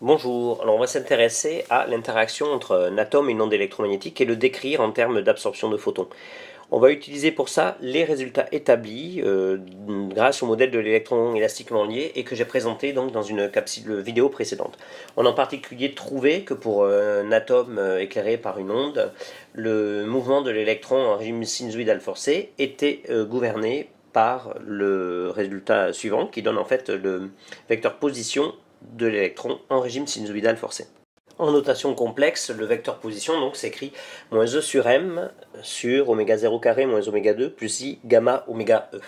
Bonjour, alors on va s'intéresser à l'interaction entre un atome et une onde électromagnétique et le décrire en termes d'absorption de photons. On va utiliser pour ça les résultats établis grâce au modèle de l'électron élastiquement lié et que j'ai présenté donc dans une capsule vidéo précédente. On a en particulier trouvé que pour un atome éclairé par une onde, le mouvement de l'électron en régime sinusoïdal forcé était gouverné par le résultat suivant qui donne en fait le vecteur position de l'électron en régime sinusoïdal forcé. En notation complexe, le vecteur position donc s'écrit moins E sur M sur oméga 0 carré moins oméga 2 plus I gamma oméga E.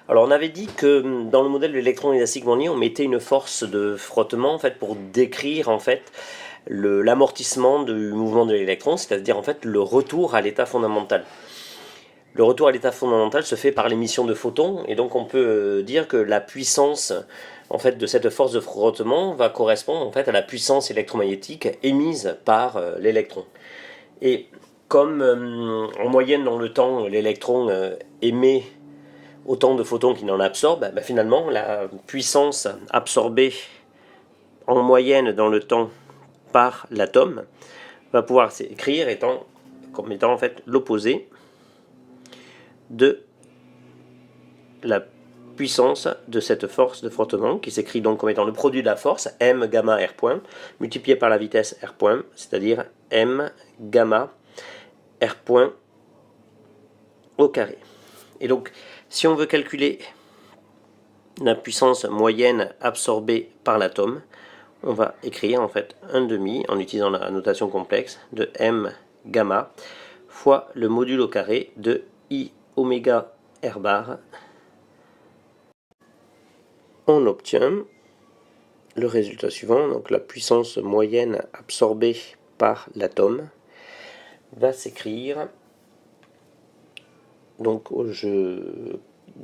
Alors on avait dit que dans le modèle de l'électron élastiquement lié, on mettait une force de frottement en fait pour décrire en fait l'amortissement du mouvement de l'électron, c'est-à-dire en fait le retour à l'état fondamental. Le retour à l'état fondamental se fait par l'émission de photons, et donc on peut dire que la puissance en fait, de cette force de frottement va correspondre en fait, à la puissance électromagnétique émise par l'électron. Et comme en moyenne dans le temps, l'électron émet autant de photons qu'il en absorbe, finalement la puissance absorbée en moyenne dans le temps par l'atome va pouvoir s'écrire comme étant en fait l'opposé de la puissance de cette force de frottement qui s'écrit donc comme étant le produit de la force m gamma r point multiplié par la vitesse r point, c'est-à-dire m gamma r point au carré. Et donc si on veut calculer la puissance moyenne absorbée par l'atome, on va écrire en fait 1/2 en utilisant la notation complexe de m gamma fois le module au carré de I oméga R bar. On obtient le résultat suivant, donc la puissance moyenne absorbée par l'atome va s'écrire, donc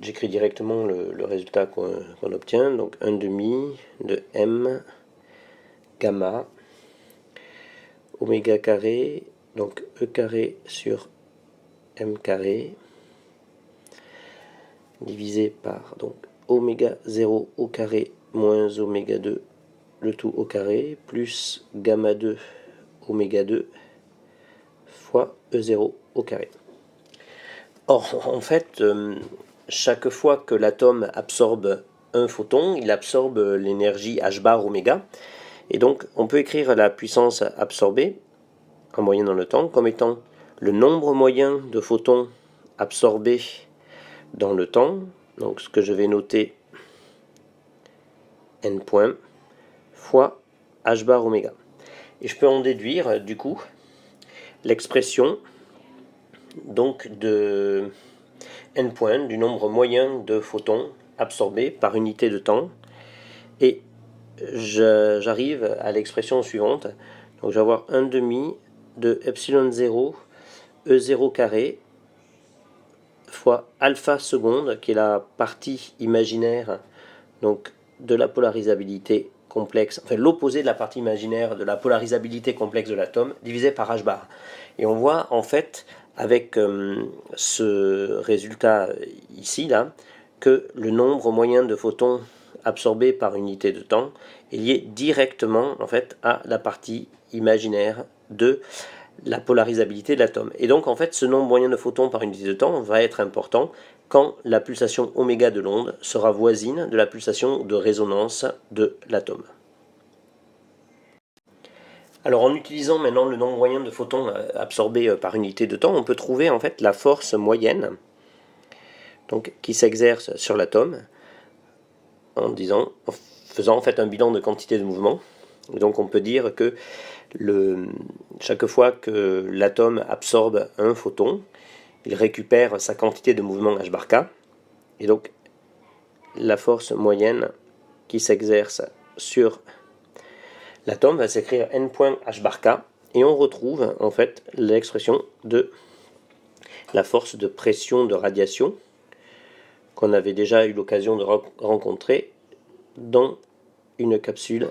j'écris directement le résultat qu'on obtient, donc 1/2 de m gamma oméga carré, donc e carré sur m carré divisé par donc oméga 0 au carré moins oméga 2 le tout au carré plus gamma 2 oméga 2 fois E0 au carré. Or, en fait, chaque fois que l'atome absorbe un photon, il absorbe l'énergie h bar oméga. Et donc, on peut écrire la puissance absorbée en moyenne dans le temps comme étant le nombre moyen de photons absorbés dans le temps, donc ce que je vais noter n point, fois h bar oméga. Et je peux en déduire, du coup, l'expression donc de n point, du nombre moyen de photons absorbés par unité de temps. Et j'arrive à l'expression suivante. Donc je vais avoir 1/2 de epsilon 0 E0 carré fois alpha seconde, qui est la partie imaginaire donc, de la polarisabilité complexe, enfin l'opposé de la partie imaginaire de la polarisabilité complexe de l'atome, divisé par h bar. Et on voit en fait avec ce résultat ici là que le nombre moyen de photons absorbés par unité de temps est lié directement en fait à la partie imaginaire de la polarisabilité de l'atome. Et donc en fait ce nombre moyen de photons par unité de temps va être important quand la pulsation oméga de l'onde sera voisine de la pulsation de résonance de l'atome. Alors en utilisant maintenant le nombre moyen de photons absorbés par unité de temps, on peut trouver en fait la force moyenne donc, qui s'exerce sur l'atome en faisant en fait un bilan de quantité de mouvement. Et donc on peut dire que chaque fois que l'atome absorbe un photon, il récupère sa quantité de mouvement h bar k. Et donc la force moyenne qui s'exerce sur l'atome va s'écrire n point h bar k, et on retrouve en fait l'expression de la force de pression de radiation qu'on avait déjà eu l'occasion de rencontrer dans une capsule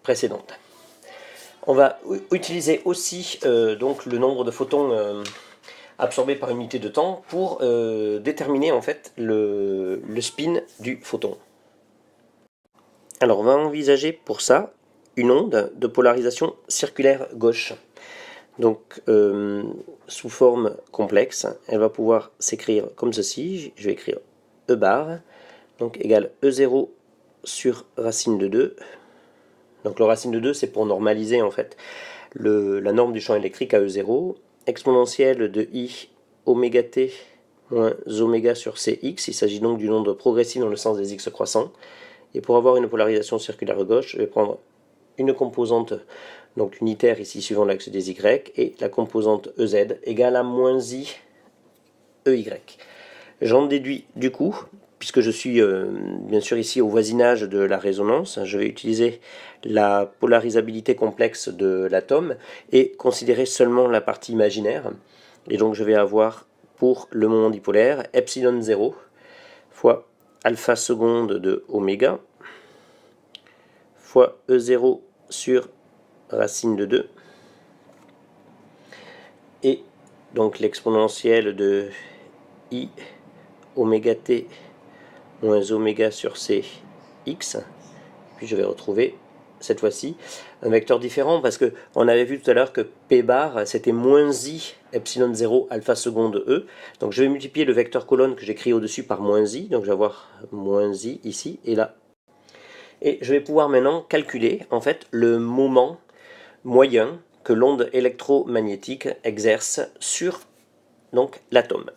précédente. On va utiliser aussi donc le nombre de photons absorbés par unité de temps pour déterminer en fait le spin du photon. Alors on va envisager pour ça une onde de polarisation circulaire gauche. Donc, sous forme complexe, elle va pouvoir s'écrire comme ceci. Je vais écrire E bar, donc égale E0 sur racine de 2. Donc le racine de 2, c'est pour normaliser en fait la norme du champ électrique à E0, exponentielle de I oméga t moins oméga sur Cx. Il s'agit donc d'une onde progressive dans le sens des x croissants. Et pour avoir une polarisation circulaire gauche, je vais prendre une composante donc unitaire ici suivant l'axe des y et la composante EZ égale à moins I EY. J'en déduis du coup, puisque je suis bien sûr ici au voisinage de la résonance, je vais utiliser la polarisabilité complexe de l'atome et considérer seulement la partie imaginaire. Et donc je vais avoir pour le moment dipolaire epsilon 0 fois alpha seconde de oméga fois E0 sur racine de 2 et donc l'exponentielle de I oméga t moins oméga sur Cx. Puis je vais retrouver cette fois-ci un vecteur différent parce qu'on avait vu tout à l'heure que P bar c'était moins I epsilon 0 alpha seconde E. Donc je vais multiplier le vecteur colonne que j'écris au-dessus par moins I. Donc je vais avoir moins I ici et là. Et je vais pouvoir maintenant calculer en fait le moment moyen que l'onde électromagnétique exerce sur l'atome.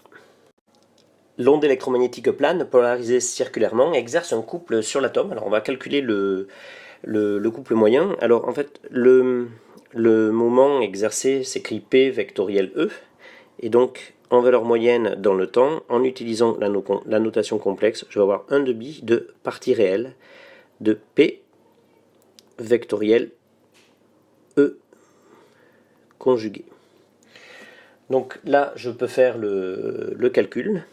L'onde électromagnétique plane, polarisée circulairement, exerce un couple sur l'atome. Alors on va calculer le couple moyen. Alors en fait, le moment exercé s'écrit P vectoriel E. Et donc en valeur moyenne dans le temps, en utilisant la notation complexe, je vais avoir 1 demi de partie réelle de P vectoriel E conjugué. Donc là, je peux faire le calcul,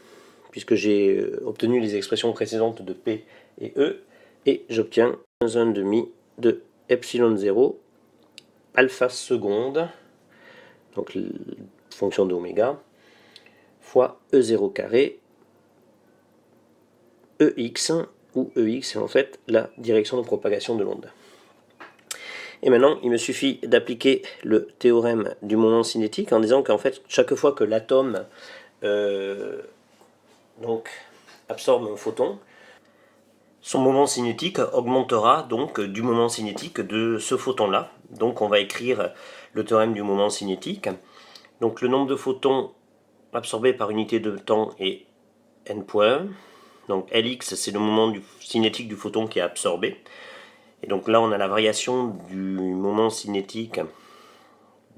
puisque j'ai obtenu les expressions précédentes de P et E, et j'obtiens 1 demi de epsilon 0 alpha seconde, donc fonction d'oméga, fois E0 carré, EX, où EX est en fait la direction de propagation de l'onde. Et maintenant, il me suffit d'appliquer le théorème du moment cinétique en disant qu'en fait, chaque fois que l'atome absorbe un photon, son moment cinétique augmentera donc du moment cinétique de ce photon-là. Donc on va écrire le théorème du moment cinétique. Donc le nombre de photons absorbés par unité de temps est n points. Donc Lx, c'est le moment cinétique du photon qui est absorbé. Et donc là, on a la variation du moment cinétique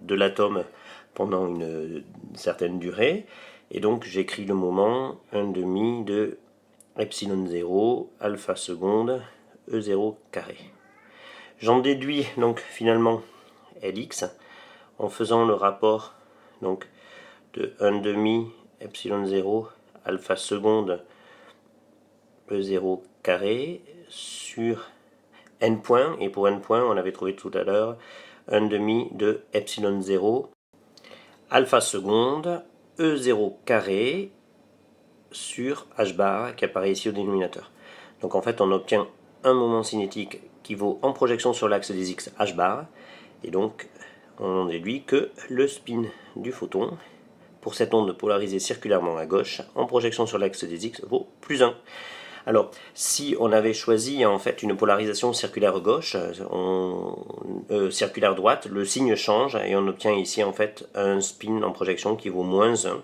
de l'atome pendant une certaine durée. Et donc j'écris le moment 1 demi de epsilon 0 alpha seconde E0 carré. J'en déduis donc finalement Lx en faisant le rapport donc de 1 demi epsilon 0 alpha seconde E0 carré sur n points, et pour n points, on avait trouvé tout à l'heure 1 demi de epsilon 0 alpha seconde E0 carré sur h bar qui apparaît ici au dénominateur. Donc en fait, on obtient un moment cinétique qui vaut en projection sur l'axe des x h bar, et donc on en déduit que le spin du photon pour cette onde polarisée circulairement à gauche en projection sur l'axe des x vaut plus 1. Alors, si on avait choisi en fait une polarisation circulaire gauche, circulaire droite, le signe change et on obtient ici en fait un spin en projection qui vaut moins 1.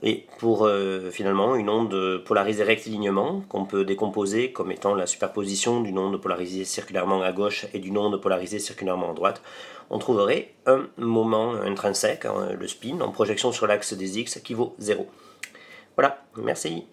Et pour finalement une onde polarisée rectilignement qu'on peut décomposer comme étant la superposition d'une onde polarisée circulairement à gauche et d'une onde polarisée circulairement à droite, on trouverait un moment intrinsèque, le spin, en projection sur l'axe des x qui vaut 0. Voilà, merci.